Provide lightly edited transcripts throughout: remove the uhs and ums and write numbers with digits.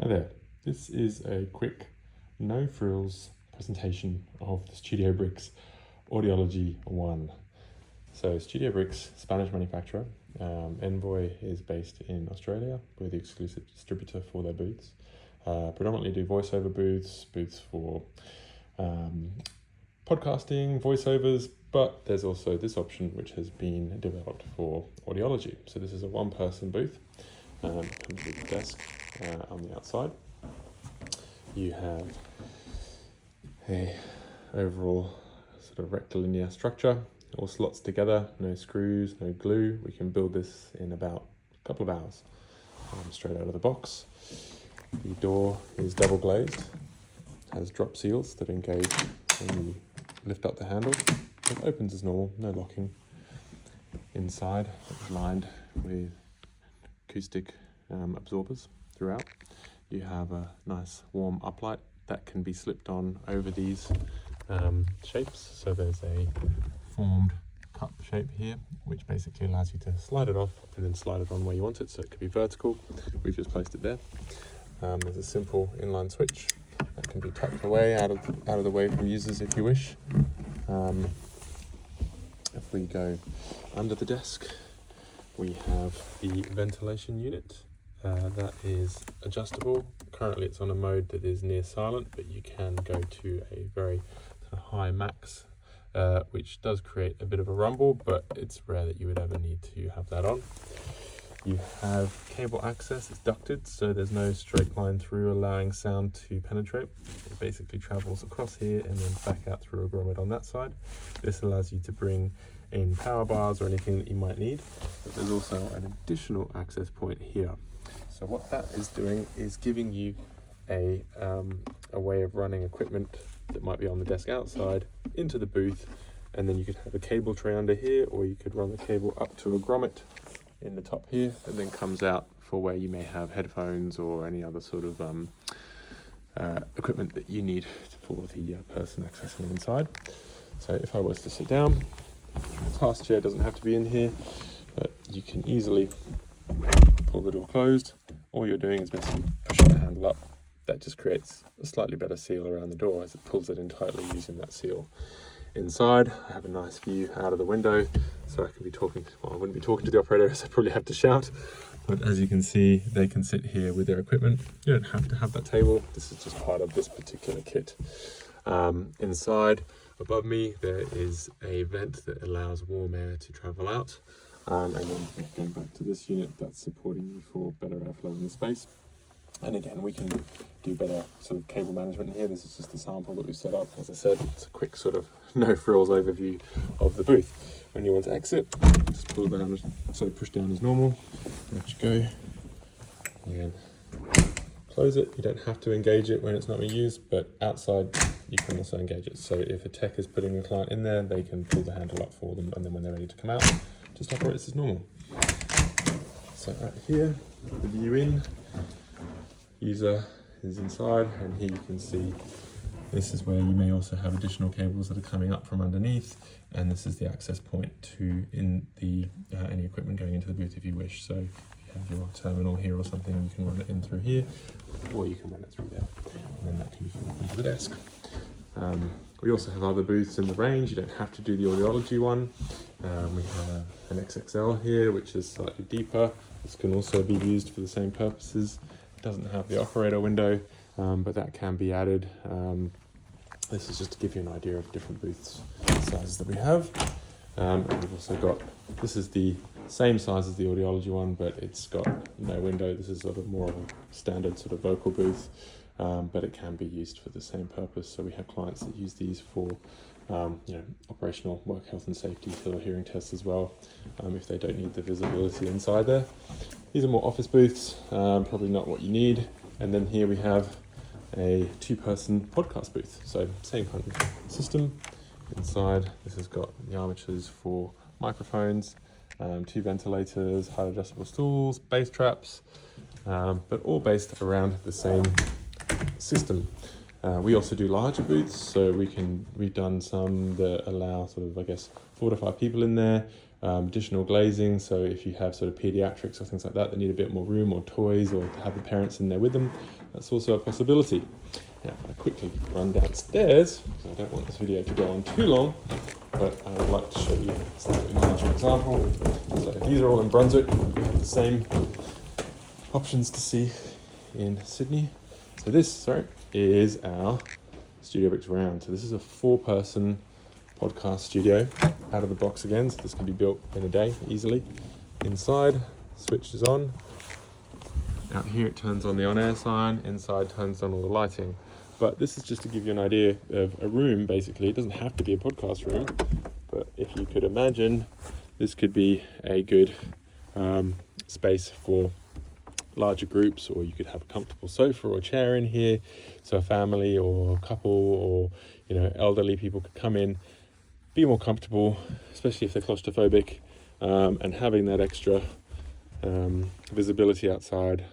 Hi there, this is a quick no frills presentation of the Studiobricks Audiology One. So Studiobricks, Spanish manufacturer, Envoy is based in Australia. We're the exclusive distributor for their booths. Predominantly do voiceover booths for podcasting, voiceovers, but there's also this option which has been developed for audiology. So this is a one-person booth, comes with a desk on the outside. You have a overall sort of rectilinear structure, all slots together, no screws, no glue. We can build this in about a couple of hours, straight out of the box. The door is double glazed, has drop seals that engage when you lift up the handle. It opens as normal, no locking. Inside, it's lined with acoustic absorbers throughout. You have a nice warm uplight that can be slipped on over these shapes. So there's a formed cup shape here, which basically allows you to slide it off and then slide it on where you want it. So it could be vertical. We've just placed it there. There's a simple inline switch that can be tucked away out of the way from users if you wish. If we go under the desk, we have the ventilation unit. That is adjustable. Currently it's on a mode that is near silent, but you can go to a very high max, which does create a bit of a rumble, but it's rare that you would ever need to have that on. You have cable access, it's ducted, so there's no straight line through allowing sound to penetrate. It basically travels across here and then back out through a grommet on that side. This allows you to bring in power bars or anything that you might need, but there's also an additional access point here. So what that is doing is giving you a way of running equipment that might be on the desk outside into the booth, and then you could have a cable tray under here, or you could run the cable up to a grommet in the top here, and then comes out for where you may have headphones or any other sort of equipment that you need for the person accessing inside. So if I was to sit down, the task chair doesn't have to be in here, but you can easily pull the door closed. All you're doing is basically pushing the handle up. That just creates a slightly better seal around the door as it pulls it in tightly using that seal. Inside, I have a nice view out of the window, so I can be talking, well, I wouldn't be talking to the operator, so I'd probably have to shout. But as you can see, they can sit here with their equipment. You don't have to have that table. This is just part of this particular kit. Inside, above me, there is a vent that allows warm air to travel out. And then going back to this unit, that's supporting you for better airflow in the space. And again, we can do better sort of cable management here. This is just a sample that we've set up. As I said, it's a quick sort of no frills overview of the booth. When you want to exit, just pull down, so push down as normal. Let you go. Again, close it. You don't have to engage it when it's not being used, but outside you can also engage it. So if a tech is putting a client in there, they can pull the handle up for them, and then when they're ready to come out, just operate as normal. So out here, the view in, user is inside, and here you can see this is where you may also have additional cables that are coming up from underneath, and this is the access point to any equipment going into the booth if you wish. So if you have your terminal here or something, you can run it in through here, or you can run it through there, and then that can be put into the desk. We also have other booths in the range. You don't have to do the audiology one. We have an XXL here, which is slightly deeper. This can also be used for the same purposes. It doesn't have the operator window, but that can be added. This is just to give you an idea of different booths sizes that we have. And we've also got, this is the same size as the audiology one, but it's got no window. This is sort of more of a standard sort of vocal booth. But it can be used for the same purpose. So we have clients that use these for operational work health and safety for hearing tests as well, if they don't need the visibility inside there. These are more office booths, probably not what you need. And then here we have a two-person podcast booth. So same kind of system. Inside, this has got the armatures for microphones, two ventilators, height adjustable stools, bass traps, but all based around the same system. We also do larger booths, so we've done some that allow sort of 4 to 5 people in there. additional glazing. So if you have sort of pediatrics or things like that need a bit more room or toys, or to have the parents in there with them, that's also a possibility. Now, I quickly run downstairs because I don't want this video to go on too long, but I would like to show you a slightly larger example. So these are all in Brunswick. We have the same options to see in Sydney. So this, is our Studiobricks Round. So this is a 4-person podcast studio, out of the box again. So this can be built in a day easily. Inside, switch is on. Out here it turns on the on-air sign. Inside turns on all the lighting. But this is just to give you an idea of a room, basically. It doesn't have to be a podcast room, but if you could imagine, this could be a good space for larger groups, or you could have a comfortable sofa or chair in here, so a family or a couple or elderly people could come in, be more comfortable, especially if they're claustrophobic, and having that extra visibility outside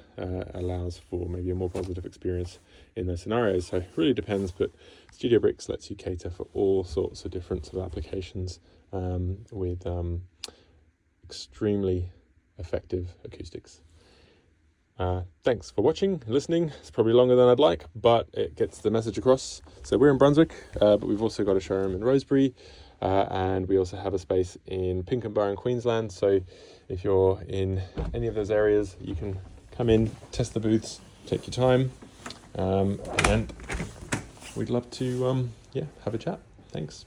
allows for maybe a more positive experience in those scenarios. So it really depends, but Studiobricks lets you cater for all sorts of different sort of applications with extremely effective acoustics. Thanks for watching, listening. It's probably longer than I'd like, but it gets the message across. So we're in Brunswick, but we've also got a showroom in Rosebery, and we also have a space in Pinkenba in Queensland. So if you're in any of those areas, you can come in, test the booths, take your time, and we'd love to have a chat. Thanks.